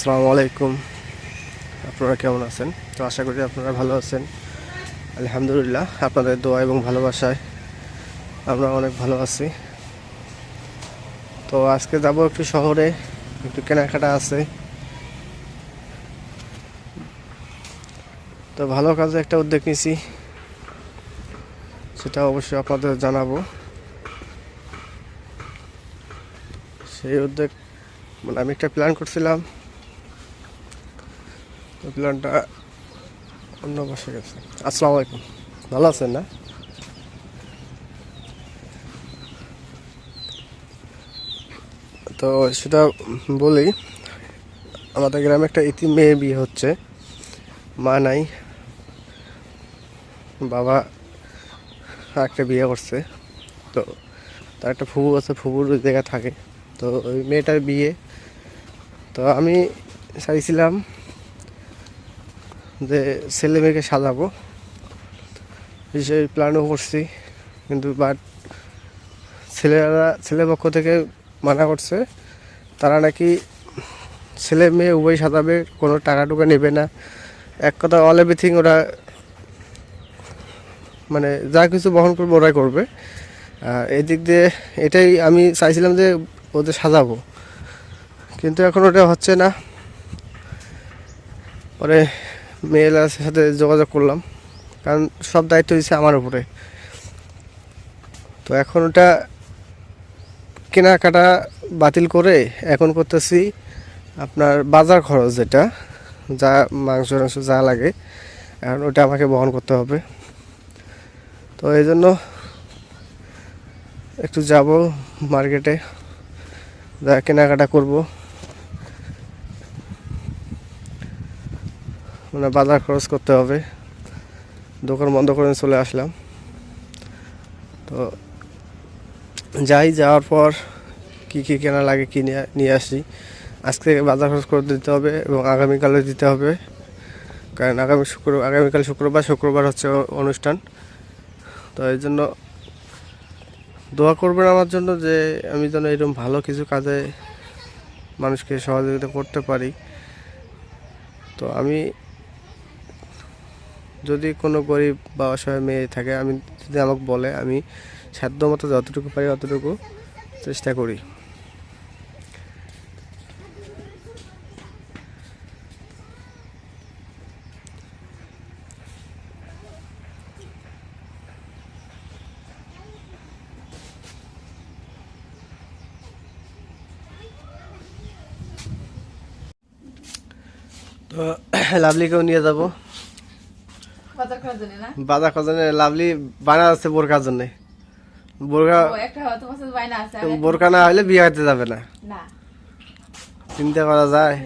আসসালামু আলাইকুম। আপনারা কেমন আছেন? তো আশা করি আপনারা ভালো আছেন। আলহামদুলিল্লাহ, আপনাদের দোয়া এবং ভালোবাসায় আমরা অনেক ভালো আছি। তো আজকে যাব একটু শহরে, একটু কেনাকাটা আছে। তো ভালো কাজে একটা উদ্যোগ নিয়েছি, সেটা অবশ্যই আপনাদের জানাবো। সেই উদ্যোগ মানে আমি একটা প্ল্যান করছিলাম, তো প্ল্যানটা অন্য বসে গেছে। আসসালামু আলাইকুম, ভালো আছেন না? তো সেটা বলি, আমাদের গ্রামে একটা ইতিম মেয়ের বিয়ে হচ্ছে। মা নাই, বাবা একটা বিয়ে করছে। তো তার একটা ফুফু আছে, ফুফুর ওই জায়গায় থাকে। তো ওই মেয়েটার বিয়ে, তো আমি চাইছিলাম যে ছেলে মেয়েকে সাজাবো, সেই প্ল্যানও করছি। কিন্তু বাট ছেলে পক্ষ থেকে মানা করছে, তারা নাকি ছেলে মেয়ে উভয় সাজাবে, কোনো টাকা টুকা নেবে না। এক কথা অল এভরিথিং ওরা মানে যা কিছু বহন করবে ওরাই করবে। এই দিক দিয়ে এটাই আমি চাইছিলাম যে ওদের সাজাবো, কিন্তু এখন ওটা হচ্ছে না। পরে মেয়ের সাথে যোগাযোগ করলাম, কারণ সব দায়িত্ব দিচ্ছে আমার উপরে। তো এখন ওটা কেনাকাটা বাতিল করে এখন করতেছি আপনার বাজার খরচ, যেটা যা মাংস টাংস যা লাগে, এখন ওটা আমাকে বহন করতে হবে। তো এই জন্য একটু যাব মার্কেটে, যা কেনাকাটা করব, মানে বাজার খরচ করতে হবে। দোকান বন্ধ করে চলে আসলাম। তো যাওয়ার পর কি কি কেনা লাগে কিনে নিয়ে আসি। আজকে বাজার খরচ করে দিতে হবে এবং আগামীকালে দিতে হবে, কারণ আগামীকাল শুক্রবার হচ্ছে অনুষ্ঠান। তো এই জন্য দোয়া করবেন আমার জন্য, যে আমি যেন এরকম ভালো কিছু কাজে মানুষকে সহযোগিতা করতে পারি। তো আমি যদি কোনো গরিব বা অসহায় মেয়ে থাকে, আমি যদি আমাকে বলে, আমি সাধ্য মতো যতটুকু পারি অতটুকু চেষ্টা করি। তো লাভলিকেও নিয়ে যাব বাজার খাওয়ার জন্য। লাভলি বানা আছে বোরকার জন্য। বোরকা না হলে বিয়ে হতে যাবে না, চিন্তা করা যায়।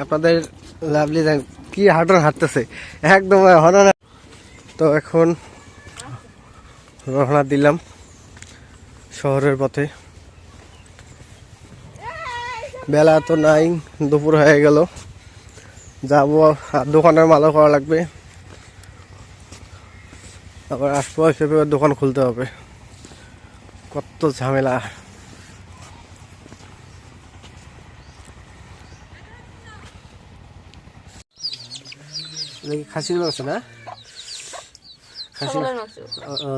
আপনাদের লাভলি কি হাঁটতেছে একদম হরনা। তো এখন রওনা দিলাম শহরের পথে। বেলা তো নাই, দুপুর হয়ে গেল। যাবো, দোকানের মালও করা লাগবে, আবার আসবো, হিসেবে দোকান খুলতে হবে। কত ঝামেলা। খাসির মাংস না,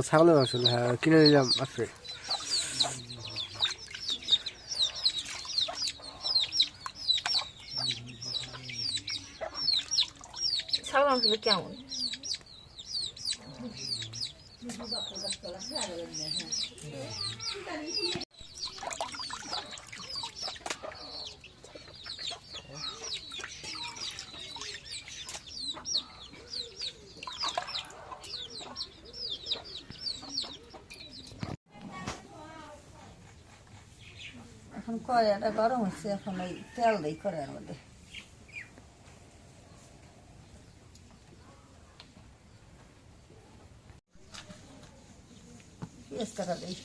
ছাগলের মাংস। হ্যাঁ, কিনে নিলাম আজকে। ছাগল মাংস কেমন? এখন কড়াইটা গরম হচ্ছে, এখন ওই তেল দিই কড়াইয়ের মধ্যে। পেঁয়াজ কাটা দিই।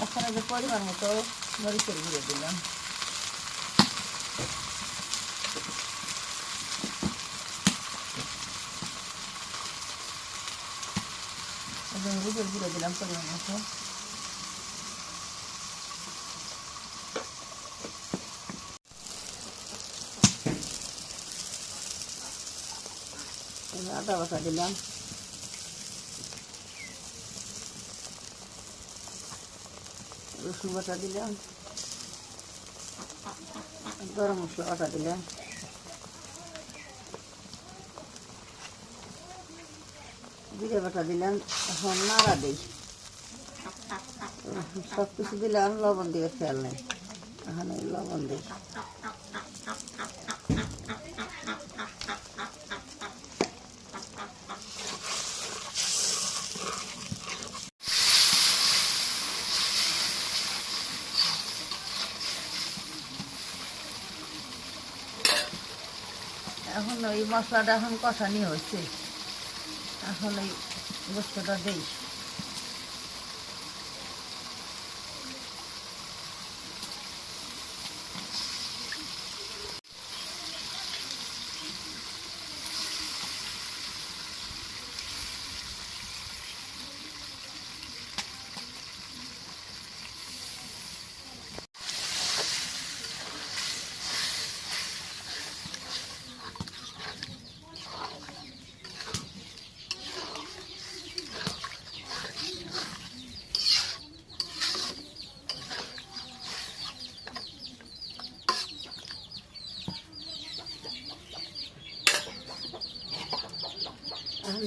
এখন যে পরিমাণ মতো মরিচের গুঁড়ো দিলাম। মরিচের গুঁড়ো দিলাম পরিমাণ মতো। আদা বাটা দিলাম। রসুন বাটা দিলাম। গরম মশলা বাটা দিলাম। জিরে বাটা দিলাম। এখন নাড়া দিই। সব কিছু দিলাম, লবণ দিয়ে খেয়াল নেই। এখন ওই লবণ দিই। এখন ওই মশলাটা এখন কষানি হচ্ছে, এখন ওই গোস্তটা দিই।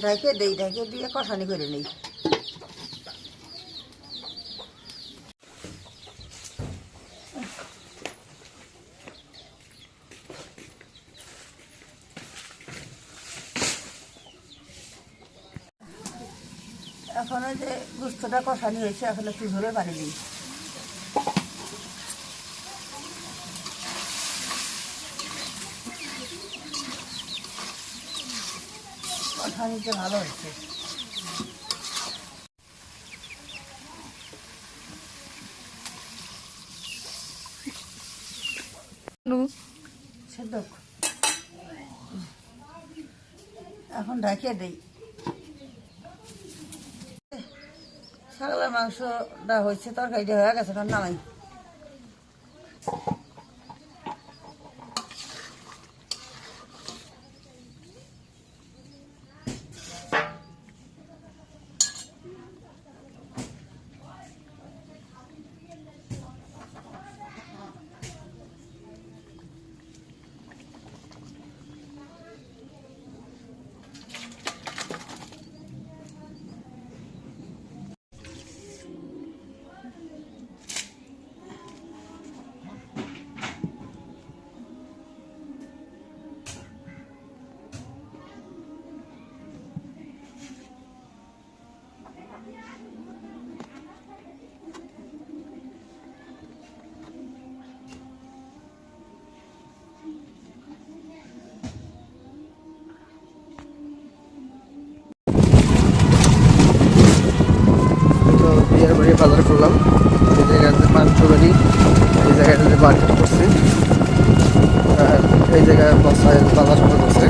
ঢাকে দিই, ঢাকে দিয়ে কষানি করে নিই। এখন ওই যে গোস্তটা কষানি হয়েছে, এখন একটু ঝোলে পানি দিই। কষানিতে ভালো হয়েছে। সেদ্ধ এখন ঢাকিয়ে দিই। ছাগলের মাংসটা হয়েছে, তরকারিটা হয়ে গেছে, এখন নামাই। বিয়ের বাড়ি বাজার করলাম। এই জায়গাতে মাংস বাড়ি, এই জায়গাটাতে মার্কেট করছি, আর এই জায়গায় বসায় বাজার সভা করছে।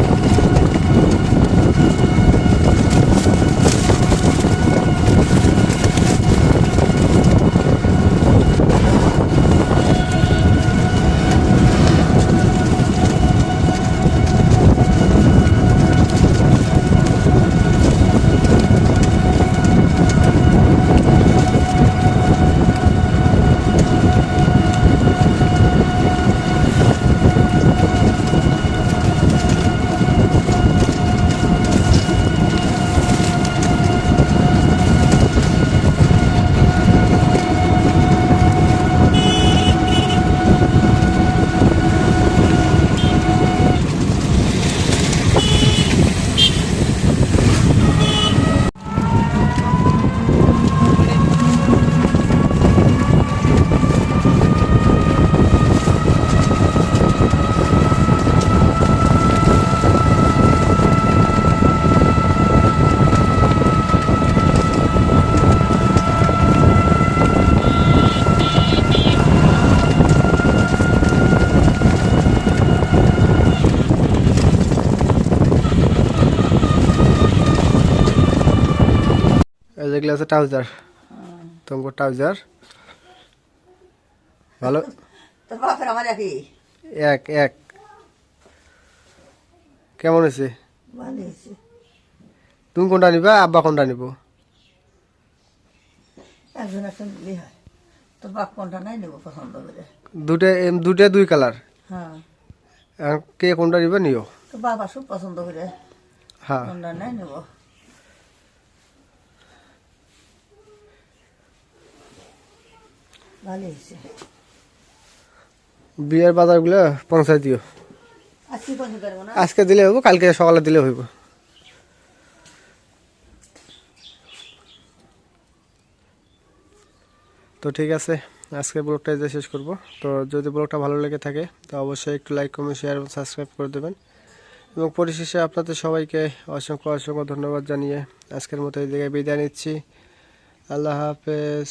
যেগুলো আছে ট্রাউজার, তোমার ট্রাউজার ভালো। তোর বাপের আমার একই এক এক কেমন হয়েছে? ভালো হয়েছে। তুমি কোনটা নিবা, আব্বা কোনটা নিব? একজন একজন দিলেই হয়। তোর বাপ কোনটা নাই নেবো পছন্দ করে। দুটা দুই কালার, হ্যাঁ, কে কোনটা নিবে নিও। তোর বাবা সব পছন্দ করে হ্যাঁ, কোনটা নাই নেবো। ভালো হয়েছে। বিয়ের বাজারগুলো পৌঁছায় দিও। আজকে পছন্দ করবো না। আজকে দিলে হইব, কালকে সকালে দিলে হইব। তো ঠিক আছে, আজকে ব্লগটা যে শেষ করব। তো যদি ব্লগটা ভালো লেগে থাকে তো অবশ্যই একটু লাইক, কমেন্ট, শেয়ার এবং সাবস্ক্রাইব করে দেবেন। এবং পরিশেষে আপনাদের সবাইকে অসংখ্য অসংখ্য ধন্যবাদ জানিয়ে আজকের মতো এই জায়গায় বিদায় নিচ্ছি। আল্লাহ হাফেজ।